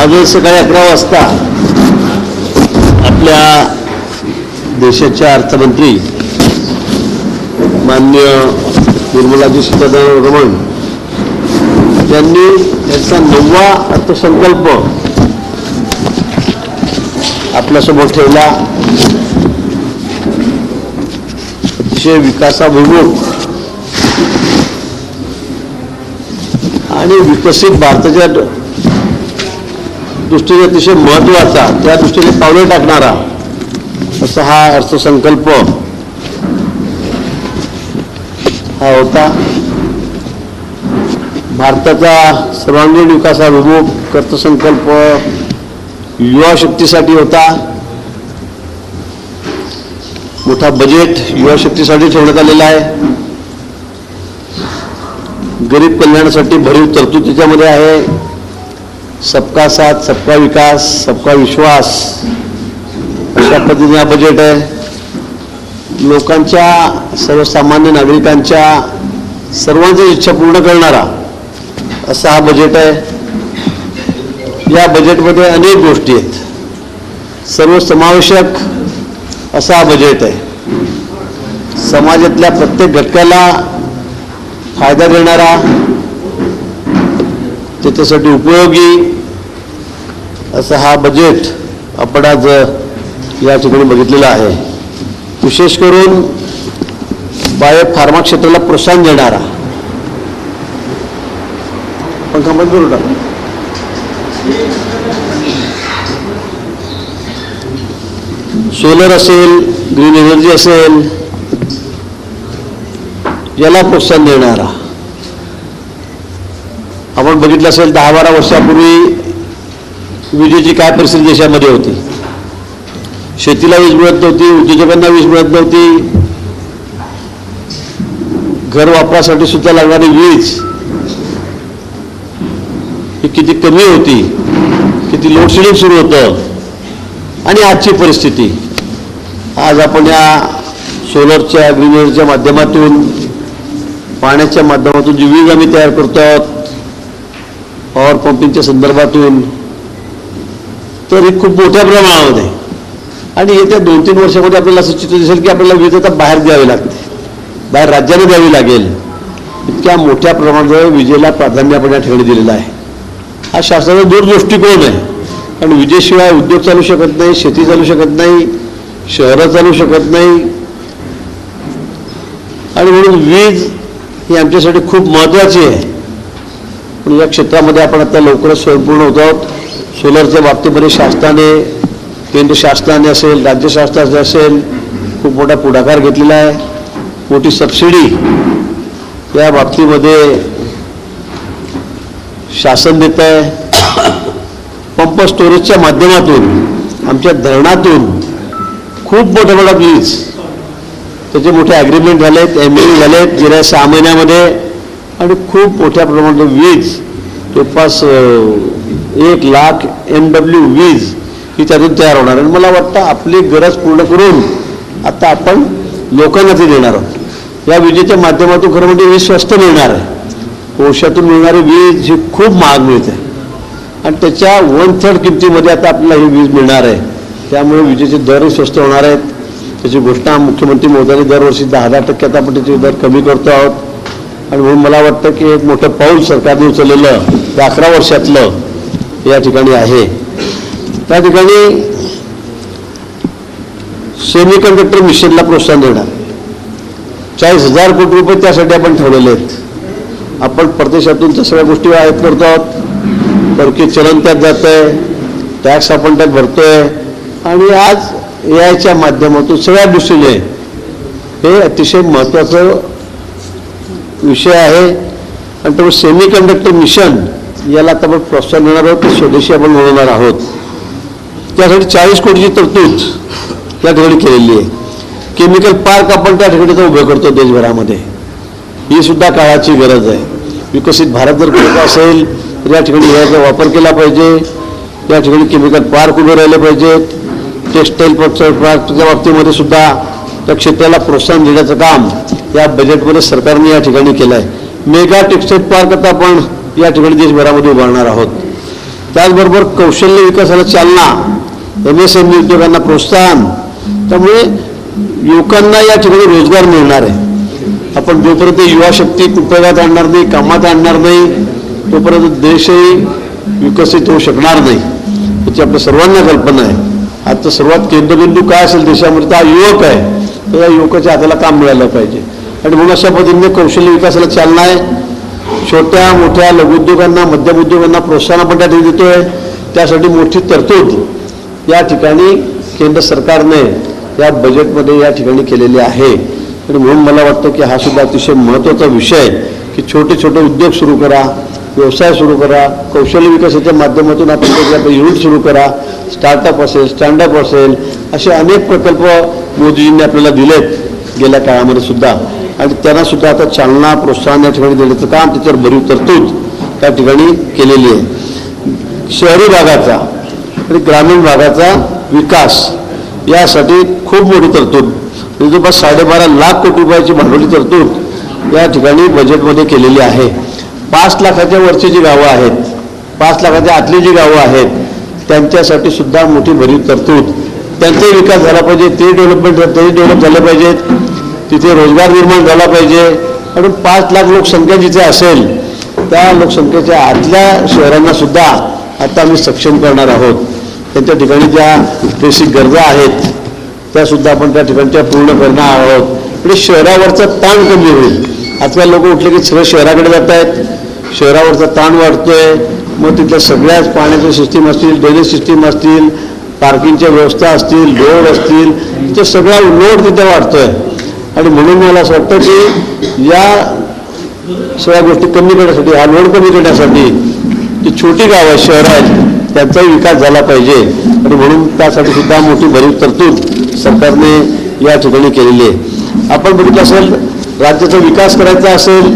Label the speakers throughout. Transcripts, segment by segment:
Speaker 1: आज सकाळी 11 वाजता आपल्या देशाच्या अर्थमंत्री माननीय निर्मलाजी सीतारामन यांनी याचा 9वा अर्थसंकल्प आपल्यासमोर ठेवला. अतिशय विकासाभिमुख आणि विकसित भारताच्या दृष्टीने अतिशय महत्त्वाचा, त्या दृष्टीने पावले टाकणारा असा हा अर्थसंकल्प हा होता. भारताचा सर्वांगीण विकासाभिमुख अर्थसंकल्प युवा शक्तीसाठी होता. मोठा बजेट युवा शक्तीसाठी ठेवण्यात आलेला आहे. गरीब कल्याणासाठी भरीव तरतूद त्याच्यामध्ये आहे. सबका साथ, सबका विकास, सबका विश्वास अशा पद्धतीने हा बजेट आहे. लोकांच्या, सर्वसामान्य नागरिकांच्या सर्वांची इच्छा पूर्ण करणारा असा हा बजेट आहे. या बजेटमध्ये अनेक गोष्टी आहेत. सर्वसमावेशक असा हा बजेट आहे. समाजातल्या प्रत्येक घटकाला फायदा देणारा, त्याच्यासाठी उपयोगी असा हा बजेट आपण आज या ठिकाणी बघितलेला आहे. विशेष करून बायोफार्मा क्षेत्राला प्रोत्साहन देणारा. पंखा बंद करू टाका. सोलर असेल, ग्रीन एनर्जी असेल, याला प्रोत्साहन देणारा. आपण बघितलं असेल 10-12 वर्षापूर्वी विजेची काय परिस्थिती देशामध्ये होती. शेतीला वीज मिळत नव्हती, उद्योजकांना वीज मिळत नव्हती, घर वापरासाठी सुद्धा लागणारी वीज ही किती कमी होती, किती लोडशेडिंग सुरू होतं. आणि आजची परिस्थिती, आज आपण या सोलरच्या, ग्रीन एनर्जीच्या माध्यमातून, पाण्याच्या माध्यमातून जी वीज आम्ही तयार करतो आहोत, पॉवर पंपिंगच्या संदर्भातून, तर ही खूप मोठ्या प्रमाणामध्ये. आणि येत्या 2-3 वर्षामध्ये आपल्याला असं चित्र दिसेल की आपल्याला वीज आता बाहेर द्यावी लागते, बाहेर राज्याने द्यावी लागेल. इतक्या मोठ्या प्रमाणावर विजेला प्राधान्य आपण या ठिकाणी दिलेलं आहे. हा शासनाचा दूरदृष्टिकोन आहे. कारण विजेशिवाय उद्योग चालू शकत नाही, शेती चालू शकत नाही, शहरं चालू शकत नाही. आणि म्हणून वीज ही आमच्यासाठी खूप महत्त्वाची आहे. पण या क्षेत्रामध्ये आपण आता लवकरच स्वयंपूर्ण होत आहोत. सोलरच्या बाबतीमध्ये शासनाने, केंद्र शासनाने असेल, राज्य शासनाने असेल, खूप मोठा पुढाकार घेतलेला आहे. मोठी सबसिडी या बाबतीमध्ये शासन देत आहे. पंप स्टोरेजच्या माध्यमातून, आमच्या धरणातून खूप मोठ्या वीज, त्याचे मोठे ॲग्रीमेंट झालेत, MOU झालेत गेल्या 6 महिन्यामध्ये. आणि खूप मोठ्या प्रमाणात वीज, जवळपास 1,00,000 MW वीज ही त्यातून तयार होणार. आणि मला वाटतं आपली गरज पूर्ण करून आता आपण लोकांना ती देणार आहोत. या विजेच्या माध्यमातून खरं म्हणजे वीज स्वस्त मिळणार आहे. कोळशातून मिळणारी वीज ही खूप महाग मिळते आणि त्याच्या 1/3 किमतीमध्ये आता आपल्याला ही वीज मिळणार आहे. त्यामुळे विजेचे दरही स्वस्त होणार आहेत. त्याची घोषणा मुख्यमंत्री महोदयांनी दरवर्षी 10% आता आपण त्याचे दर कमी करतो आहोत. आणि म्हणून मला वाटतं की एक मोठं पाऊल सरकारने उचललेलं त्या 11 वर्षातलं या ठिकाणी आहे. त्या ठिकाणी सेमीकंडक्टर मिशनला प्रोत्साहन देणार 40,000 कोटी रुपये त्यासाठी आपण ठेवलेले आहेत. आपण परदेशातून त्या सगळ्या गोष्टी आयात करतो आहोत. परकीय चलन त्यात जात आहे, टॅक्स आपण त्यात भरतोय. आणि आज AIच्या माध्यमातून सगळ्या दृष्टीने हे अतिशय महत्त्वाचं विषय आहे. आणि त्यामुळे सेमीकंडक्टर मिशन याला आता आपण प्रोत्साहन देणार आहोत. ते स्वदेशी आपण बनवणार आहोत. त्यासाठी 40 कोटीची तरतूद या ठिकाणी केलेली आहे. केमिकल पार्क आपण त्या ठिकाणी तर उभं करतो देशभरामध्ये. ही सुद्धा काळाची गरज आहे. विकसित भारत जर करायचा असेल तर या ठिकाणी याचा वापर केला पाहिजे. या ठिकाणी केमिकल पार्क उभे राहिले पाहिजेत. टेक्स्टाईल पार्कच्या बाबतीमध्ये सुद्धा त्या क्षेत्राला प्रोत्साहन देण्याचं काम या बजेटमध्ये सरकारने या ठिकाणी केलं आहे. मेगा टेक्स्टाईल पार्क आता आपण या ठिकाणी देशभरामध्ये उभारणार आहोत. त्याचबरोबर कौशल्य विकासाला चालना, MSME उद्योगांना प्रोत्साहन, त्यामुळे युवकांना या ठिकाणी रोजगार मिळणार आहे. आपण जोपर्यंत युवा शक्ती उपयोगात आणणार नाही, कामात आणणार नाही, तोपर्यंत देशही विकसित होऊ शकणार नाही. याची आपल्या सर्वांना कल्पना आहे. आता सर्वात केंद्रबिंदू काय असेल देशामध्ये, तर हा युवक आहे. तर या युवकाच्या हाताला काम मिळालं पाहिजे आणि म्हणून अशा पद्धतीने कौशल्य विकासाला चालना आहे. छोट्या मोठ्या लघुउद्योगांना, मध्यम उद्योगांना प्रोत्साहन आपण त्या ठिकाणी देतोय. त्यासाठी मोठी तरतूद या ठिकाणी केंद्र सरकारने या बजेटमध्ये या ठिकाणी केलेली आहे. आणि म्हणून मला वाटतं की हा सुद्धा अतिशय महत्त्वाचा विषय आहे की छोटे छोटे उद्योग सुरू करा, व्यवसाय सुरू करा, कौशल्य विकासाच्या माध्यमातून आपण त्याच्याकडे युनिट सुरू करा, स्टार्टअप असेल, स्टँडअप असेल, असे अनेक प्रकल्प मोदीजींनी आपल्याला दिलेत गेल्या काळामध्ये सुद्धा. आणि त्यांना सुद्धा आता चालना, प्रोत्साहन या ठिकाणी देण्याचं काम, त्याच्यावर भरीव तरतूद त्या ठिकाणी केलेली आहे. शहरी भागाचा आणि ग्रामीण भागाचा विकास यासाठी खूप मोठी तरतूद, जवळपास 12.5 लाख कोटी रुपयाची भांडवली तरतूद या ठिकाणी बजेटमध्ये केलेली आहे. 5 लाखाच्या वरची जी गावं आहेत, 5 लाखाच्या आतली जी गावं आहेत, त्यांच्यासाठी सुद्धा मोठी भरीव तरतूद. त्यांचाही विकास झाला पाहिजे, तेही डेव्हलप झाले पाहिजेत, तिथे रोजगार निर्माण झाला पाहिजे. आणि 5 लाख लोकसंख्या जिथे असेल त्या लोकसंख्येच्या आतल्या शहरांना सुद्धा आता आम्ही सक्षम करणार आहोत. त्यांच्या ठिकाणी ज्या बेसिक गरजा आहेत त्यासुद्धा आपण त्या ठिकाणच्या पूर्ण करणार आहोत. आणि शहरावरचा ताण कमी होईल. आजकाल लोक उठले की सगळं शहराकडे जात आहेत, शहरावरचा ताण वाढतोय. मग तिथल्या सगळ्याच पाण्याच्या सिस्टीम असतील, ड्रेनेज सिस्टीम असतील, पार्किंगच्या व्यवस्था असतील, रोड असतील, तिथे सगळा लोड तिथे वाढतोय. आणि म्हणून मला असं वाटतं की या सगळ्या गोष्टी कमी करण्यासाठी, हा लोड कमी करण्यासाठी जी छोटी गावं आहेत, शहरं आहेत, त्यांचाही विकास झाला पाहिजे. आणि म्हणून त्यासाठी सुद्धा मोठी भरीव तरतूद सरकारने या ठिकाणी केलेली आहे. आपण बघितलं असेल, राज्याचा विकास करायचा असेल,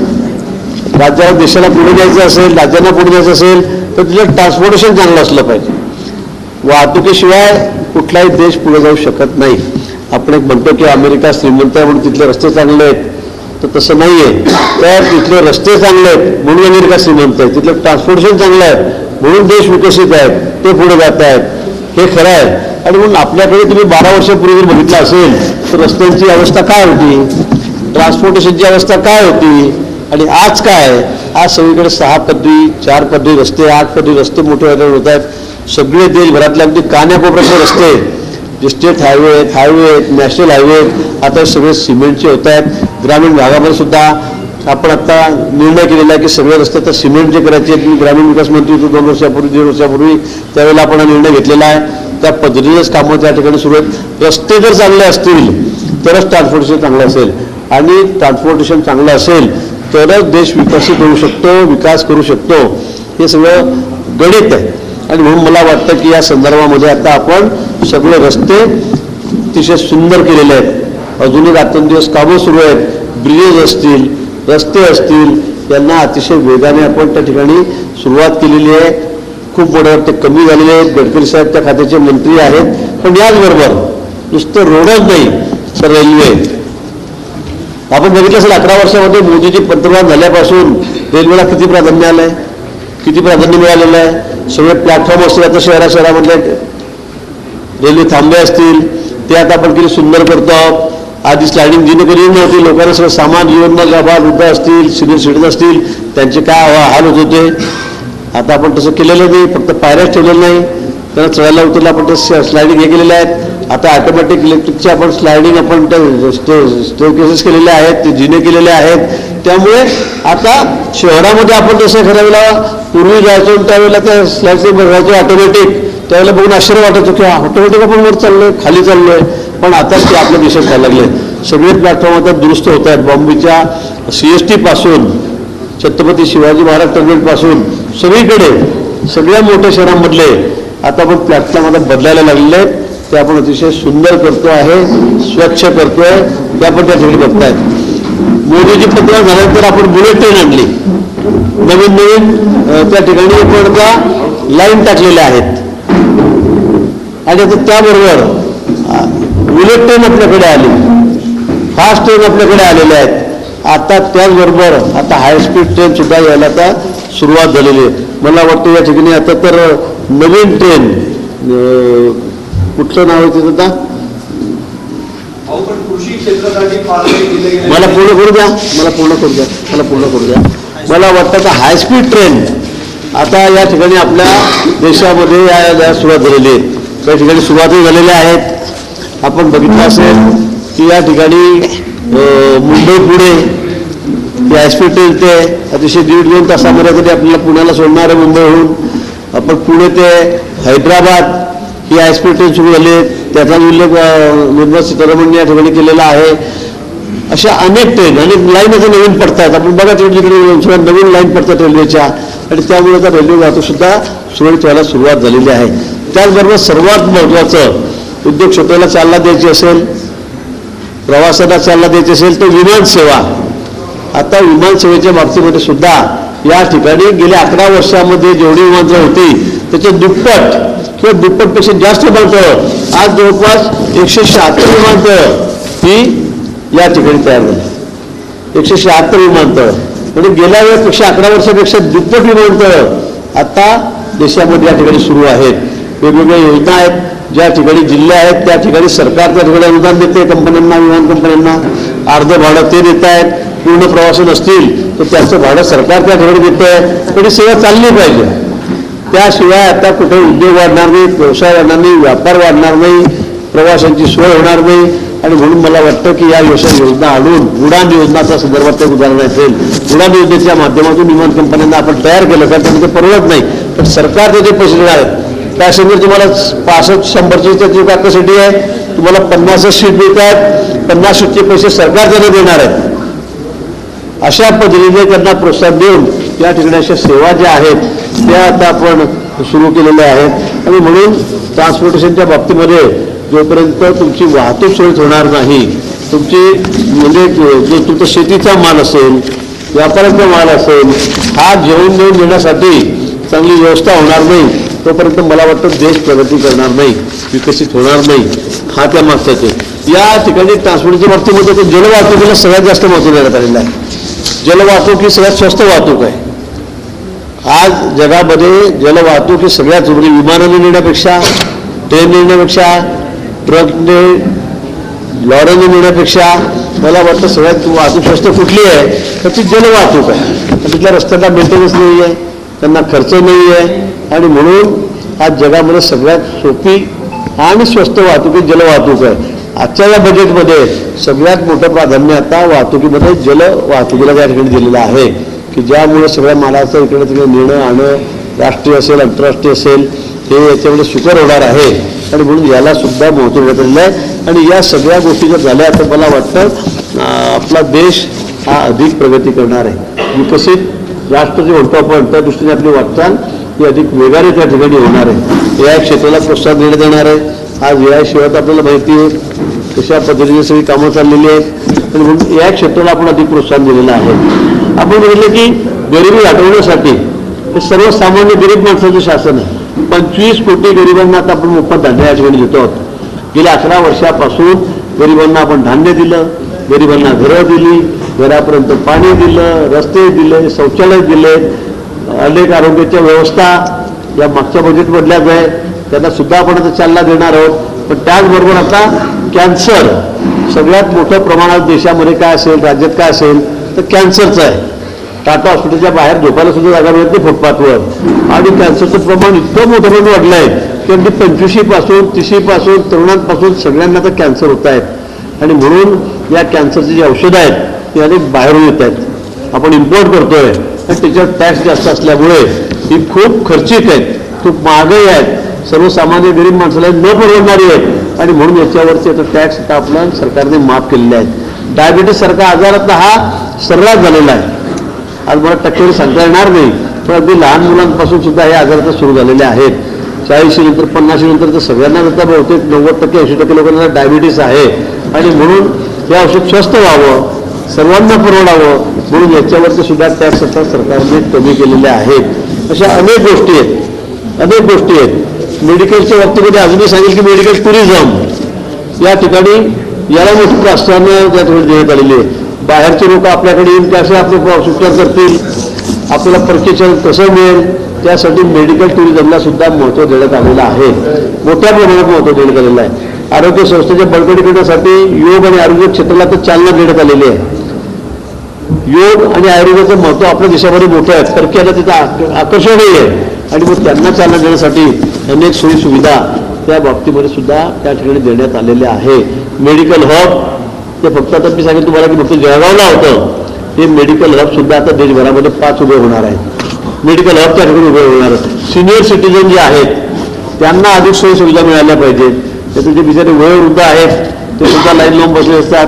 Speaker 1: राज्याला देशाला पुढे जायचं असेल, राज्यांना पुढे जायचं असेल, तर तिथलं ट्रान्सपोर्टेशन चांगलं असलं पाहिजे. वाहतुकीशिवाय कुठलाही देश पुढे जाऊ शकत नाही. आपण एक म्हणतो की अमेरिका श्रीमंत आहे म्हणून तिथले रस्ते चांगले आहेत, तर तसं नाही आहे. तर तिथले रस्ते चांगले आहेत म्हणून अमेरिका श्रीमंत आहे, तिथलं ट्रान्सपोर्टेशन चांगलं आहे म्हणून देश विकसित आहेत, ते पुढे जात आहेत, हे खरं आहे. आणि म्हणून आपल्याकडे तुम्ही 12 वर्षापूर्वी बघितलं असेल तर रस्त्यांची अवस्था काय होती, ट्रान्सपोर्टेशनची अवस्था काय होती, आणि आज काय? आज सगळीकडे 6 पदरी 4 पदरी रस्ते, 8 पदरी रस्ते मोठे व्हायला होत आहेत. सगळे देशभरातले अगदी कान्याकोपऱ्यातले रस्ते, जे स्टेट हायवे आहेत, नॅशनल हायवे आहेत, आता सगळे सिमेंटचे होत आहेत. ग्रामीण भागामध्ये सुद्धा आपण आता निर्णय केलेला आहे की सगळे रस्ते तर सिमेंटचे करायचे आहेत. मी ग्रामीण विकास मंत्री होतो 2 वर्षापूर्वी 1.5 वर्षापूर्वी, त्यावेळेला आपण हा निर्णय घेतलेला आहे. त्या पद्धतीनेच कामं त्या ठिकाणी सुरू आहेत. रस्ते जर चांगले असतील तरच ट्रान्सपोर्टेशन चांगलं असेल, आणि ट्रान्सपोर्टेशन चांगलं असेल तरच देश विकसित होऊ शकतो, विकास करू शकतो. हे सगळं गणित आहे. आणि म्हणून मला वाटतं की या संदर्भामध्ये आता आपण सगळे रस्ते अतिशय सुंदर केलेले आहेत. अजूनही रात्रंदिवस कामं सुरू आहेत. ब्रिजेस असतील, रस्ते असतील, यांना अतिशय वेगाने आपण त्या ठिकाणी सुरुवात केलेली आहे. खूप मोठ्या ते कमी झालेले आहेत. गडकरी साहेब त्या खात्याचे मंत्री आहेत. पण याचबरोबर नुसतं रोडच नाही तर रेल्वे. आपण बघितलं असेल 11 वर्षामध्ये मोदीजी पंतप्रधान झाल्यापासून रेल्वेला किती प्राधान्य आलं आहे, किती प्राधान्य मिळालेलं आहे. सगळे प्लॅटफॉर्म असतील, आता शहरामधले रेल्वे थांबे असतील, ते आता आपण किती सुंदर करतो आहोत. आधी स्लायडिंग जिने कधी नव्हती, लोकांना सगळं सामान जीवनमान लाभा, वृद्ध असतील, सिनियर सिटीजन असतील, त्यांचे काय हाल होत होते. आता आपण तसं केलेलं नाही, फक्त पायऱ्याच ठेवलेलं नाही, त्यांना चढायला उतरला आपण ते स्लायडिंग हे केलेले आहेत. आता ऑटोमॅटिक इलेक्ट्रिकचे आपण स्लायडिंग आपण स्टेअरकेसेस केलेले आहेत, ते जिने केलेले आहेत. त्यामुळे आता शहरामध्ये आपण जसं ठरवला पूर्वी जायचो त्यावेळेला त्या स्लायडिंग बघायचो ऑटोमॅटिक, त्यावेळेला बघून आश्चर्य वाटायचं की ऑटोमॅटिक आपण वर चाललोय, खाली चाललोय. पण आता ते आपल्या देशात व्हायला लागले. सगळे प्लॅटफॉर्म आता दुरुस्त होत आहेत. बॉम्बेच्या CST पासून छत्रपती शिवाजी महाराज टर्मिनलपासून सगळीकडे सगळ्या मोठ्या शहरांमधले आता आपण प्लॅटफॉर्म आता बदलायला लागलेले आहेत. ते आपण अतिशय सुंदर करतो आहे, स्वच्छ करतोय, ते आपण त्या ठिकाणी बघतायत. मोदीजी पंतप्रधान झाल्यानंतर आपण बुलेट ट्रेन आणली, नवीन त्या ठिकाणी आपण आता लाईन टाकलेल्या आहेत. आणि आता त्याबरोबर बुलेट ट्रेन आपल्याकडे आली, फास्ट ट्रेन आपल्याकडे आलेल्या आहेत. आता त्याचबरोबर आता हायस्पीड ट्रेन सुद्धा यायला आता सुरुवात झालेली आहे. मला वाटतं या ठिकाणी आता तर नवीन ट्रेन कुठलं नाव आहे त्याचं आता
Speaker 2: कृषी क्षेत्रासाठी
Speaker 1: मला पूर्ण करू द्या मला वाटतं का हायस्पीड ट्रेन आता या ठिकाणी आपल्या देशामध्ये या सुरुवात झालेली आहे. त्या ठिकाणी सुरुवातही झालेल्या आहेत. आपण बघितलं असेल की या ठिकाणी मुंबई पुणे ही हायस्पीड ट्रेन ते अतिशय 1.5-2 तासामध्ये तरी आपल्याला पुण्याला सोडणार आहे मुंबईहून. आपण पुणे ते हैदराबाद ही हायस्पीड ट्रेन सुरू झाली आहे. त्याचा उल्लेख निर्मला सीतारामन या ठिकाणी केलेला आहे. अशा अनेक ट्रेन अनेक लाईन आता नवीन पडतात. आपण बघा तिकडे नवीन लाईन पडतात रेल्वेच्या आणि त्यामुळे आता रेल्वे वाहतूक सुद्धा सुरळीत व्हायला सुरुवात झालेली आहे. त्याचबरोबर सर्वात महत्त्वाचं उद्योग क्षेत्राला चालना द्यायची असेल, प्रवासाला चालना द्यायची असेल तर विमान सेवा. आता विमान सेवेच्या बाबतीमध्ये सुद्धा या ठिकाणी गेल्या 11 वर्षामध्ये जेवढी विमानतळं होती त्याच्या दुप्पट किंवा दुप्पटपेक्षा जास्त विमानतळं आज जवळपास 176 विमानतळं ही या ठिकाणी तयार झाली. 176 विमानतळं म्हणजे गेल्या वेळेपेक्षा 11 वर्षापेक्षा दुप्पट विमानतळं आता देशामध्ये या ठिकाणी सुरू आहेत. वेगवेगळ्या योजना आहेत. ज्या ठिकाणी जिल्हे आहेत त्या ठिकाणी सरकार त्या ठिकाणी अनुदान देते कंपन्यांना, विमान कंपन्यांना. अर्ध भाडं ते देत आहेत. पूर्ण प्रवासी नसतील तर त्याचं भाडं सरकार त्या ठिकाणी देत आहे. पण ही सेवा चालली पाहिजे. त्याशिवाय आता कुठे उद्योग वाढणार नाही, व्यवसाय वाढणार नाही, व्यापार वाढणार नाही, प्रवाशांची सोय होणार नाही. आणि म्हणून मला वाटतं की या योजना आणून उडान योजनाच्या संदर्भात एक उदाहरण असेल. उडान योजनेच्या माध्यमातून विमान कंपन्यांना आपण तयार केलं कारण त्यांना ते परवडत नाही, पण सरकार त्याचे पैसे देणार आहेत. पॅसेंजर तुम्हाला 65-100ची त्याची कॅपॅसिटी आहे, तुम्हाला 50 सीट मिळत आहेत, 50 सीटचे पैसे सरकार त्यांना देणार आहेत. अशा पद्धतीने त्यांना प्रोत्साहन देऊन या ठिकाणी अशा सेवा ज्या आहेत त्या आता आपण सुरू केलेल्या आहेत. आणि म्हणून ट्रान्सपोर्टेशनच्या बाबतीमध्ये जोपर्यंत तुमची वाहतूक सुरळीत होणार नाही, तुमची म्हणजे जो तुमचा शेतीचा माल असेल, व्यापाराचा माल असेल, हा घेऊन देण्यासाठी चांगली व्यवस्था होणार नाही तोपर्यंत मला वाटतं देश प्रगती करणार नाही, विकसित होणार नाही. हा त्या मागचाच आहे. या ठिकाणी ट्रान्सपोर्टच्या बाबतीमध्ये तर जलवाहतुकीला सगळ्यात जास्त महत्त्व देण्यात आलेलं आहे. जलवाहतूक ही सगळ्यात स्वस्त वाहतूक आहे. आज जगामध्ये जलवाहतूक ही सगळ्यात म्हणजे विमानाने नेण्यापेक्षा, ट्रेनने नेण्यापेक्षा, ट्रकने, लॉरीने नेण्यापेक्षा मला वाटतं सगळ्यात वाहतूक स्वस्त कुठली आहे तर ती जलवाहतूक आहे. तिथल्या रस्त्यांना मेंटेनन्स नाही आहे, त्यांना खर्च नाही आहे. आणि म्हणून आज जगामध्ये सगळ्यात सोपी आणि स्वस्त वाहतूक ही जलवाहतूक आहे. आजच्या या बजेटमध्ये सगळ्यात मोठं प्राधान्य आता वाहतुकीमध्ये जलवाहतुकीला त्या ठिकाणी दिलेलं आहे की ज्यामुळे सगळ्या मालाचं इकडे तिकडे नेणं आणं राष्ट्रीय असेल आंतरराष्ट्रीय असेल हे याच्यामध्ये सुकर होणार आहे. आणि म्हणून याला सुद्धा महत्त्व देण्यात आलेलं आहे. आणि या सगळ्या गोष्टी जर झाल्या तर मला वाटतं आपला देश हा अधिक प्रगती करणार आहे. विकसित राष्ट्र जे म्हणतो आपण त्या दृष्टीने आपली वाटचाल ही अधिक वेगाने त्या ठिकाणी होणार आहे. या क्षेत्राला प्रोत्साहन देण्यात येणार आहे. आज या शिवाय आपल्याला माहिती आहे कशा पद्धतीने सगळी कामं चाललेली आहेत. आणि म्हणून या क्षेत्राला आपण अधिक प्रोत्साहन दिलेलं आहे. आपण बघितलं की गरिबी हटवण्यासाठी हे सर्वसामान्य गरीब माणसाचं शासन आहे. 25 कोटी गरिबांना आता आपण मोफत धान्य या ठिकाणी देतो आहोत. गेल्या 11 वर्षापासून गरिबांना आपण धान्य दिलं, गरिबांना घरं दिली, घरापर्यंत पाणी दिलं, रस्ते दिले, शौचालय दिले, अनेक आरोग्याच्या व्यवस्था या मागच्या बजेटमधल्याच आहे त्यांना सुद्धा आपण आता चालना देणार आहोत. पण त्याचबरोबर आता कॅन्सर सगळ्यात मोठ्या प्रमाणात देशामध्ये काय असेल, राज्यात काय असेल तर कॅन्सरचं आहे. टाटा हॉस्पिटलच्या बाहेर झोपायला सुद्धा जागा मिळत नाही फुटपाथवर. आणि कॅन्सरचं प्रमाण इतकं मोठं प्रमाण वाढलं आहे की अगदी 25पासून 30पासून तरुणांपासून सगळ्यांना आता कॅन्सर होत आहेत. आणि म्हणून या कॅन्सरची जी औषधं आहेत ती अनेक बाहेरून येत आहेत, आपण इम्पोर्ट करतोय आणि त्याच्यावर टॅक्स जास्त असल्यामुळे ही खूप खर्चिक आहेत, खूप महागाई आहेत, सर्वसामान्य गरीब माणसाला न परवडणारी आहेत. आणि म्हणून याच्यावरचे आता टॅक्स आता आपल्या सरकारने माफ केलेले आहेत. डायबिटीस सारखा आजार आता हा सर्रास झालेला आहे. आज मला टक्केवारी सांगता येणार नाही पण अगदी लहान मुलांपासून सुद्धा हे आजार आता सुरू झालेले आहेत. 40 नंतर 50 नंतर तर सगळ्यांना आता बहुतेक 90% 80% लोकांना डायबिटीस आहे. आणि म्हणून हे औषध स्वस्त व्हावं, सर्वांना परवडावं म्हणून याच्यावरती सुद्धा टॅक्स आता सरकारने कमी केलेले आहेत. अशा अनेक गोष्टी आहेत. मेडिकलच्या बाबतीमध्ये अजूनही सांगेल की मेडिकल टुरिझम या ठिकाणी याला मोठी प्रोत्साहन त्या ठिकाणी देण्यात आलेली आहे. बाहेरचे लोक आपल्याकडे येऊन कसे आपले उपचार करतील, आपल्याला परकेशन कसं मिळेल, त्यासाठी मेडिकल टुरिझमला सुद्धा महत्त्व देण्यात आलेलं आहे, मोठ्या प्रमाणात महत्त्व देण्यात आलेलं आहे. आरोग्य संस्थेच्या बळकटी करण्यासाठी योग आणि आरोग्य क्षेत्राला तर चालना देण्यात आलेली आहे. योग आणि आयुर्वेदाचं महत्त्व आपल्या देशामध्ये मोठं आहे, परकीयांना तिथं आकर्षणही आहे आणि मग त्यांना चालना देण्यासाठी अनेक सोयी सुविधा त्या बाबतीमध्ये सुद्धा त्या ठिकाणी देण्यात आलेल्या आहे. मेडिकल हब ते फक्त आता मी सांगेन तुम्हाला की फक्त जळगावला होतं, हे मेडिकल हब सुद्धा आता देशभरामध्ये 5 उभे होणार आहेत. मेडिकल हब त्या ठिकाणी उभे होणार आहेत. सिनियर सिटीजन जे आहेत त्यांना अधिक सोयी सुविधा मिळाल्या पाहिजेत. त्याचे जे बिचारे वयोवृद्ध आहेत ते सुद्धा लाईन लावून बसले असतात,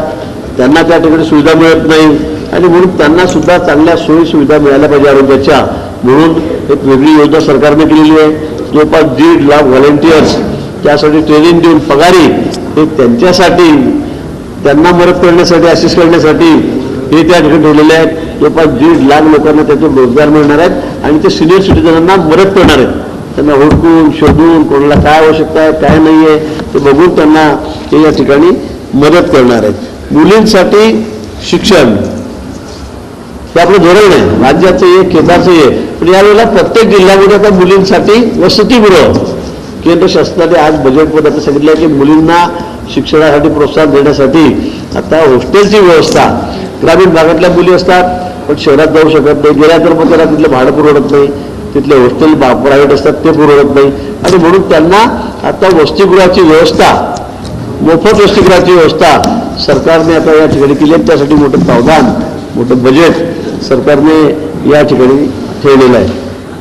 Speaker 1: त्यांना त्या ठिकाणी सुविधा मिळत नाही आणि म्हणून त्यांना सुद्धा चांगल्या सोयी सुविधा मिळाल्या पाहिजे आरोग्याच्या. म्हणून एक वेगळी योजना सरकारने केलेली आहे. जवळपास 1.5 लाख व्हॉलेंटियर्स त्यासाठी ट्रेनिंग देऊन पगारी हे त्यांच्यासाठी त्यांना मदत करण्यासाठी असिस्ट करण्यासाठी हे त्या ठिकाणी ठेवलेले आहेत. जवळपास 1.5 लाख लोकांना त्यातून रोजगार मिळणार आहेत आणि ते सिनियर सिटीजनांना मदत करणार आहेत. त्यांना हुडकून शोधून कोणाला काय आवश्यकता आहे काय नाही आहे ते बघून त्यांना ते या ठिकाणी मदत करणार आहेत. मुलींसाठी शिक्षण हे आपलं धोरण आहे, राज्याचं आहे केंद्राचं आहे, पण यावेळेला प्रत्येक जिल्ह्यामध्ये आता मुलींसाठी वसतिगृह केंद्र शासनाने आज बजेटमध्ये आता सांगितलं आहे की मुलींना शिक्षणासाठी प्रोत्साहन देण्यासाठी आता हॉस्टेलची व्यवस्था. ग्रामीण भागातल्या मुली असतात पण शहरात जाऊ शकत नाही, गेल्या तर मग त्याला तिथलं भाडं पुरवत नाही, तिथले हॉस्टेल प्रायव्हेट असतात ते पुरवत नाही आणि म्हणून त्यांना आता वसतिगृहाची व्यवस्था, मोफत वसतिगृहाची व्यवस्था सरकारने आता या ठिकाणी केली आहे. त्यासाठी मोठं प्रावधान मोठं बजेट सरकारने या ठिकाणी ठेवलेलं आहे.